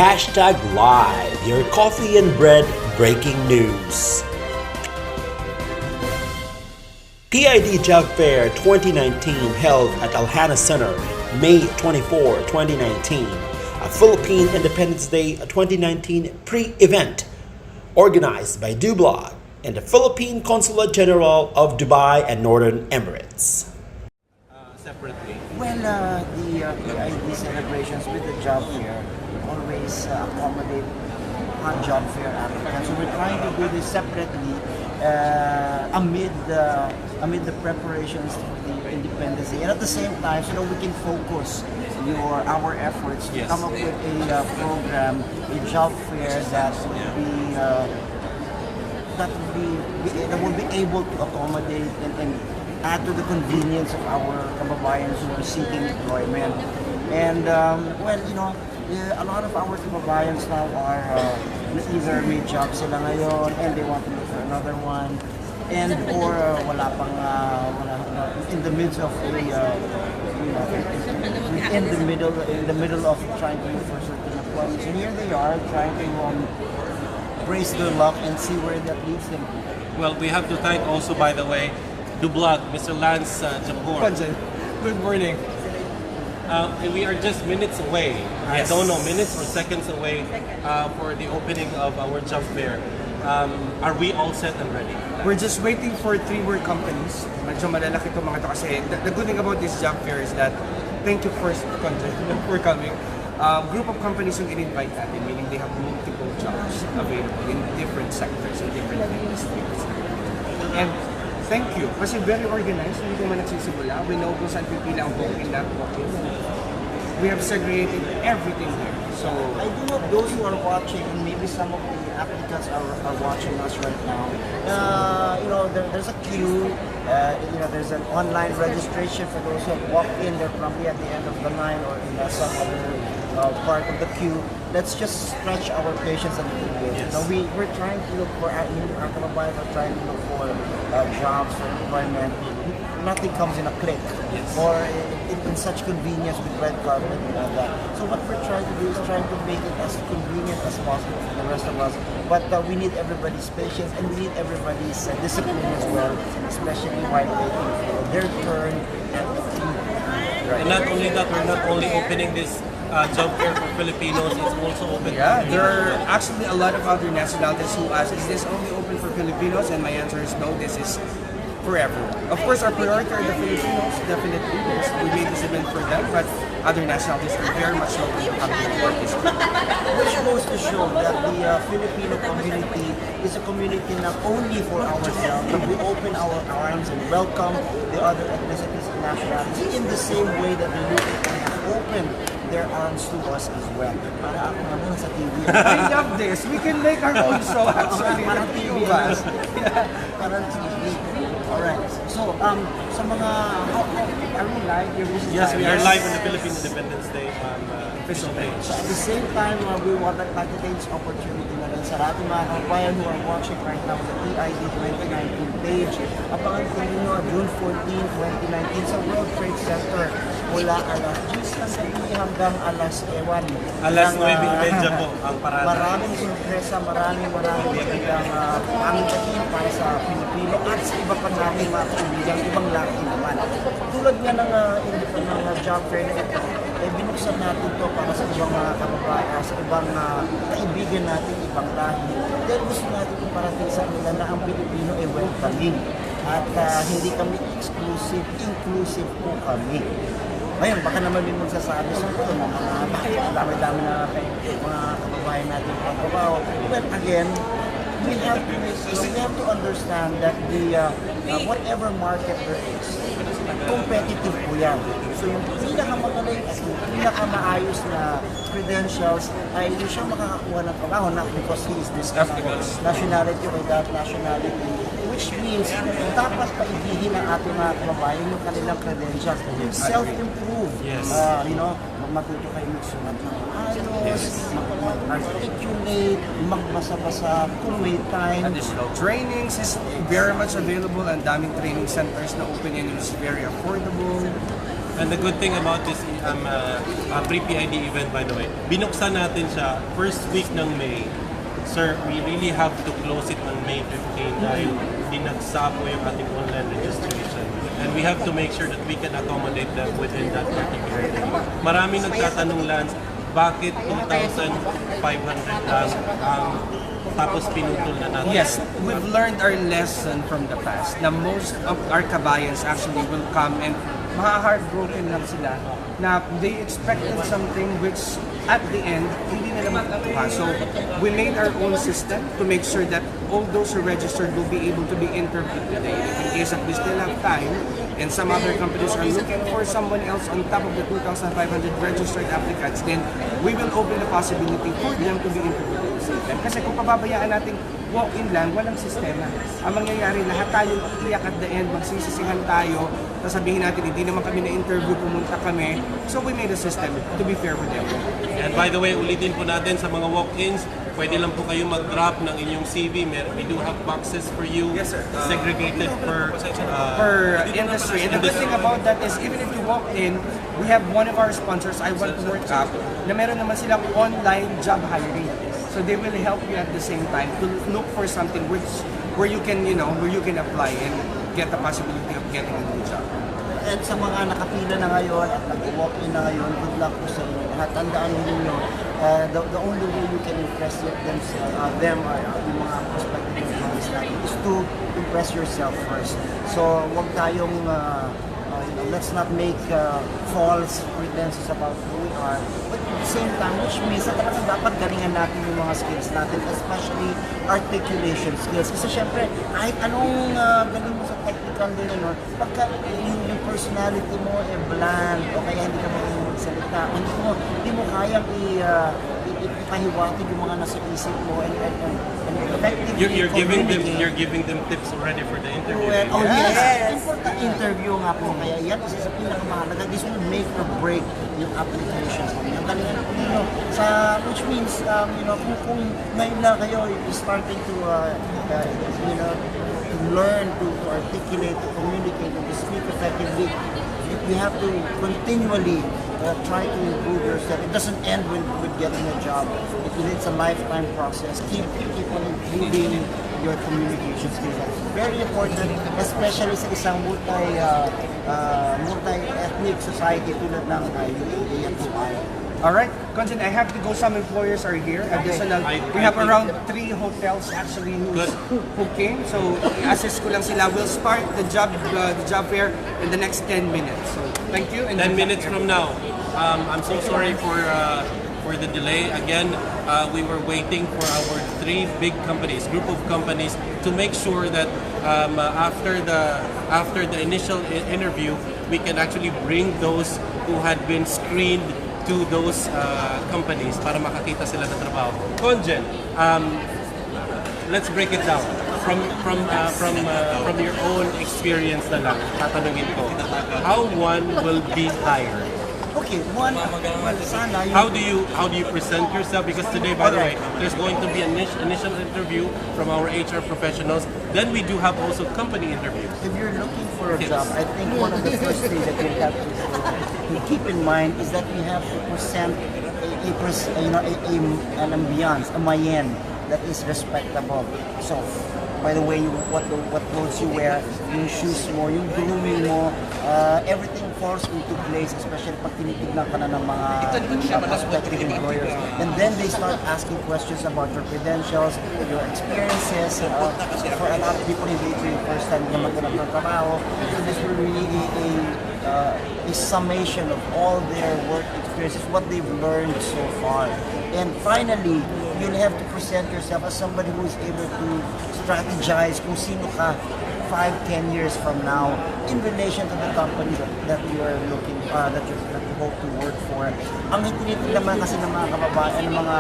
Hashtag Live, your coffee and bread breaking news. PID Job Fair 2019 held at Alhana Center, May 24, 2019. A Philippine Independence Day 2019 pre-event organized by DuBlog and the Philippine Consulate General of Dubai and Northern Emirates. Separately? Well, the PID celebrations with the job fair always accommodate on job fair applicants. So we're trying to do this separately amid the preparations for the Independence Day, and at the same time, so that we can focus our efforts to come up with a program, a job fair that will be able to accommodate and add to the convenience of our kababayans who are seeking employment. And a lot of our kababayans now are either may job sila ngayon and they want to look for another one, and or in the midst of in the middle of trying to look for certain employment. So here they are trying to brace their luck and see where that leads them to. Well, we have to thank also, by the way, DuBlog, Mr. Lance Japor. Good morning. We are just minutes away. I don't know, minutes or seconds away for the opening of our job fair. Are we all set and ready? We're just waiting for 3 more companies. Medyo malalaki itong mga ito kasi the good thing about this job fair is that, thank you first for coming. Group of companies yung in-invite natin, meaning they have multiple jobs available in different sectors, in different industries. And thank you, kasi very organized, hindi ko man nagsisimula. We know kung saan pipila ang walk-in na walk-in. We have segregated everything here. So I do hope those who are watching, and maybe some of the applicants are watching us right now. There's a queue. There's an online registration for those who have walked in. They're probably at the end of the line or in some other part of the queue. Let's just stretch our patience a little bit. Yes. We're trying to look for our kababayans are trying to look for jobs for employment. Nothing comes in a click or in such convenience with red carpet and all that. So what we're trying to do is trying to make it as convenient as possible for the rest of us. But we need everybody's patience and we need everybody's discipline as well, especially while waiting for their turn. And not only that, we're not only opening this job fair for Filipinos, it's also open yeah, for there are actually a lot of other nationalities who ask, is this only open for Filipinos? And my answer is no, this is for everyone. Of course, our priority are the Filipinos, definitely, because we made this event for them, but other nationalities are very much welcome to come to participate. Which goes to show that the Filipino community is a community not only for ourselves, but we open our arms and welcome the other ethnicities and nationalities in the same way that the Europeans open their arms to us as well. Para ako naman sa TV. I love this. We can make our own show actually. Parang TV. Parang TV. Alright. So, sa mga, are we live? Yes, we are live on the Philippine Independence Day official page. So at the same time, we would like to take this opportunity na rin sa ating mga kabayan who are watching right now the PID 2019 page. Abangan po ninyo June 14, 2019 sa World Trade Center mula alas 10 ng gabi hanggang alas 1. Alas 9:30 po ang parada. Maraming sorpresa, maraming magandang pangitahin para sa Pilipino at sa iba pa natin mga kaibigan, ibang lahi naman. Tulad nga ng job fair na ito, binuksan natin ito para sa ibang mga kababayan, sa ibang kaibigan natin, ibang lahi. Dahil gusto natin iparating sa kanila na ang Pilipino ay welcoming. At hindi kami exclusive, inclusive po kami. Ngayon, baka naman din magsasabi sa ito, bakit dami-dami na mga kababayan natin pagkabaw. But again, we have to understand that whatever market there is, competitive po yan. So yung pinakamagaling at yung pinakamaayos na credentials ay hindi siya makakakuha ng trabaho, not because he is this nationality or that nationality, which means dapat paibihin ng ating mga kababayan yung kanilang credentials, self-improve, matuto kayo magsulat ng ayos, mag-articulate, magbasa-basa kung may time. Additional trainings is very much available and daming training centers na open and it's very affordable. And the good thing about this pre-PID event, by the way, binuksan natin siya first week ng May. Sir, we really have to close it on May 15 dahil dinagsa po yung ating online registration. And we have to make sure that we can accommodate them within that particular day. Maraming nagtatanong, Lance, bakit 2,500 lang ang tapos pinutol na natin? Yes, we've learned our lesson from the past. Na most of our kabayans actually will come and heartbroken lang sila na they expected something which at the end hindi nila makukuha. So we made our own system to make sure that all those who registered will be able to be interviewed today. In case that we still have time and some other companies are looking for someone else on top of the 2,500 registered applicants, then we will open the possibility for them to be interviewed at the same time. Kasi kung pababayaan natin walk-in lang, walang sistema. Ang mangyayari, lahat tayo iiyak at the end, magsisisihan tayo, sasabihin natin, hindi naman kami na-interview, pumunta kami. So we made a system to be fair with everyone. And by the way, ulitin po natin sa mga walk-ins, pwede lang po kayo mag-drop ng inyong CV. We do have boxes for you, Yes, sir. segregated per Industry. And the good thing about that is even if you walk in, we have one of our sponsors, I Want to Work Up, na meron naman silang online job hiring. So they will help you at the same time to look for something where you can, where you can apply and get the possibility of getting a new job. At sa mga nakapila na ngayon at nag-walk-in na ngayon, good luck po sa inyo. At tandaan ninyo, the only way you can impress them or yung mga prospective employees natin is to impress yourself first. So, huwag tayong, let's not make false pretenses about who we are. But at the same time, which means na talagang dapat galingan natin yung mga skills natin, especially articulation skills. Kasi syempre, kahit anong galing mo sa technical din, pagka yung personality mo bland o kaya hindi ka marunong magsalita, hindi mo kayang ipahiwatig yung mga nasa isip mo and effectively you're giving them tips already for the interview. Oh yes! Important interview nga po. Kaya yan isa sa pinakamahalaga. This will make or break yung applications. Ang galingan po ninyo. Which means, kung ngayon lang kayo is starting to, to learn, to articulate, to communicate, to speak effectively, you have to continually try to improve yourself. It doesn't end with getting a job. It's a lifetime process. Keep on improving your communication skills. That's very important, especially sa isang multi-ethnic society tulad ng UAE. Alright, Conjen, I have to go. Some employers are here. Additional, we have around 3 hotels actually who came. So, i-assist ko lang sila. We'll start the job fair in the next 10 minutes. So, thank you. And 10 minutes from now. I'm so sorry for the delay. Again, we were waiting for our 3 big companies, group of companies, to make sure that after the initial interview, we can actually bring those who had been screened to those companies para makakita sila ng trabaho. Conjen, let's break it down. From your own experience na lang, tatanungin ko, how one will be hired? Okay, sana yung... How do you present yourself? Because today, by the way, there's going to be an initial interview from our HR professionals. Then we do have also company interviews. If you're looking for a job, I think one of the first things that you have to keep in mind is that you have to present an ambiance, a mayen that is respectable. So, by the way, what clothes you wear, yung shoes mo, yung grooming mo, everything falls into place, especially pag tinitignan ka na ng mga prospective employers. And then they start asking questions about your credentials, your experiences. For a lot of people, hindi ito yung first time na maghanap ng trabaho. So this will really be a summation of all their work experiences, what they've learned so far. And finally, you'll have to present yourself as somebody who is able to strategize kung sino ka 5-10 years from now in relation to the company that you are looking that you hope to work for. Ang itinitin naman kasi ng mga kababayan, ng mga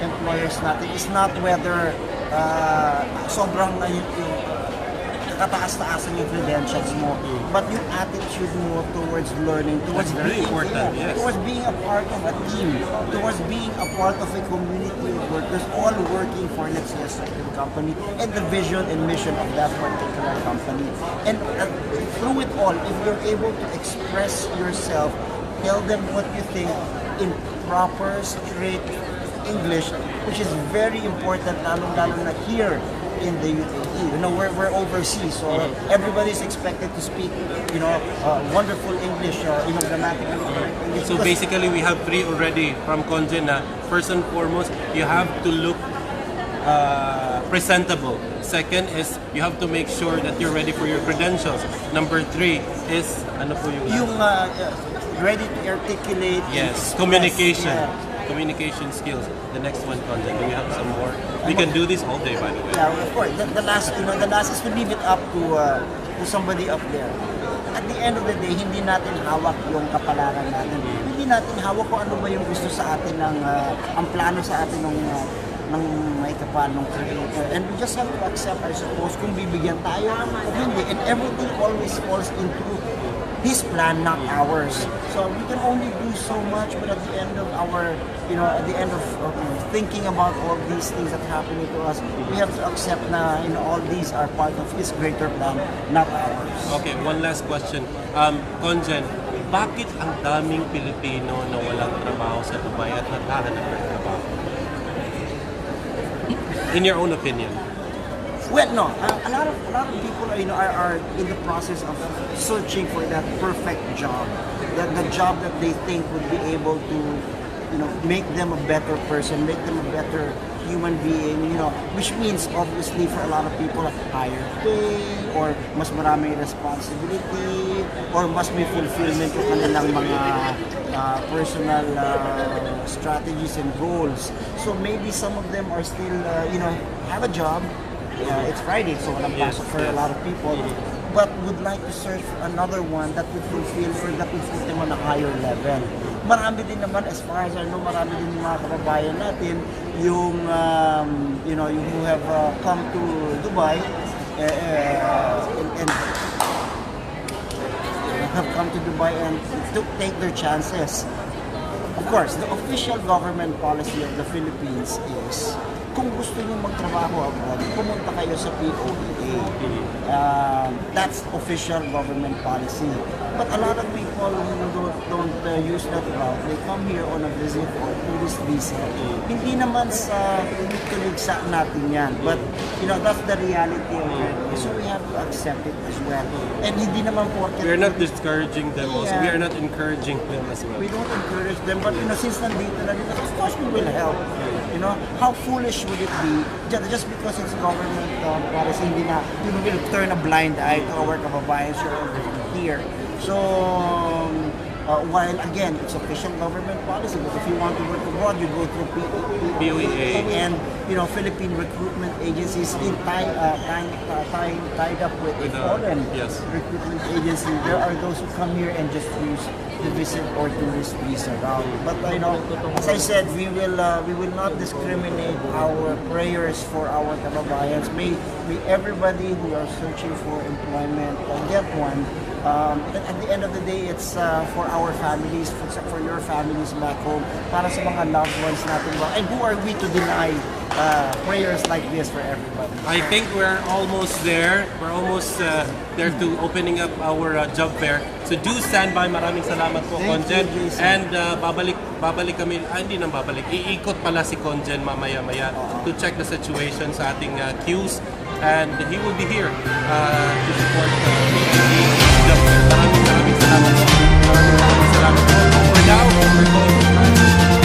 employers natin is not whether sobrang kataas-taasan yung credentials mo, but yung attitude mo towards learning, towards That's very important, yes. towards being a part of a team, towards being a part of a community of workers, all working for, let's say, a certain company, and the vision and mission of that particular company. And through it all, if you're able to express yourself, tell them what you think in proper, straight English, which is very important, lalo na here in the UAE. You know, we're overseas, so everybody's expected to speak, you know, wonderful English, you know, grammatically correct English. So Because basically, we have three already from Conjen. First and foremost, you have to look presentable. Second is you have to make sure that you're ready for your credentials. Number three is ano po yung ready to articulate. yes, express, communication. yeah. Communication skills. The next one, Conjen. Do we have some more? We can do this all day, by the way. Yeah, of course. The last, you know, the last is to leave it up to somebody up there. At the end of the day, hindi natin hawak yung kapalaran natin. Hindi natin hawak kung ano ba yung gusto sa atin ang plano sa atin ng may kapanong creator. And we just have to accept, I suppose, kung bibigyan tayo o hindi. And everything always falls into his plan, not ours. So we can only do so much, but at the end of our, you know, at the end of thinking about all these things that happening to us, we have to accept na, you know, all these are part of his greater plan, not ours. Okay, one last question. Conjen, bakit ang daming Pilipino na walang trabaho sa Dubai at naghahanap ng trabaho? In your own opinion. Well, no. A lot of people, you know, are in the process of searching for that perfect job, the job that they think would be able to, you know, make them a better person, make them a better human being, you know, which means obviously for a lot of people higher pay, or mas maraming responsibility, or mas may fulfillment yung kanilang mga personal strategies and goals. So maybe some of them are still, you know, have a job. It's Friday, so walang pasok for a lot of people, but would like to search for another one that would fulfill or that would put them on a higher level. Marami din naman, as far as I know, marami din mga kababayan natin yung, you know, who have come to Dubai and have come to Dubai and to take their chances. Of course, the official government policy of the Philippines is kung gusto nyo magtrabaho abroad, pumunta kayo sa POEA. That's official government policy. But a lot of people who don't use that route, they come here on a visit or tourist visa. Hindi naman sa tulig-sa natin yan. But, you know, that's the reality of it. So we have to accept it as well. And hindi naman porket... We are not discouraging them also. We are not encouraging them as well. We don't encourage them, but, you know, since nandito na dito, of course we will help. You know, how foolish would it be just because it's government policy, hindi na, you know, we'll turn a blind eye to our kababayans who are here. So, while again, it's official government policy, but if you want to work abroad, you go through POEA. and, you know, Philippine recruitment agencies tied up with a foreign recruitment agency. There are those who come here and just use the visit or tourist visa route. But you know, as I said, we will not discriminate our prayers for our kababayans. May everybody who are searching for employment get one. At the end of the day, it's for our families, for your families back home, para sa mga loved ones natin. And who are we to deny prayers like this for everybody? I think we're almost there. We're almost there to opening up our job fair. So do stand by. Maraming salamat po, Conjen. And babalik kami. Hindi nang babalik. Iikot pala si Conjen mamaya-maya to check the situation sa ating queues. And he will be here to support PID Job Fair. Maraming salamat po. For now, we're going to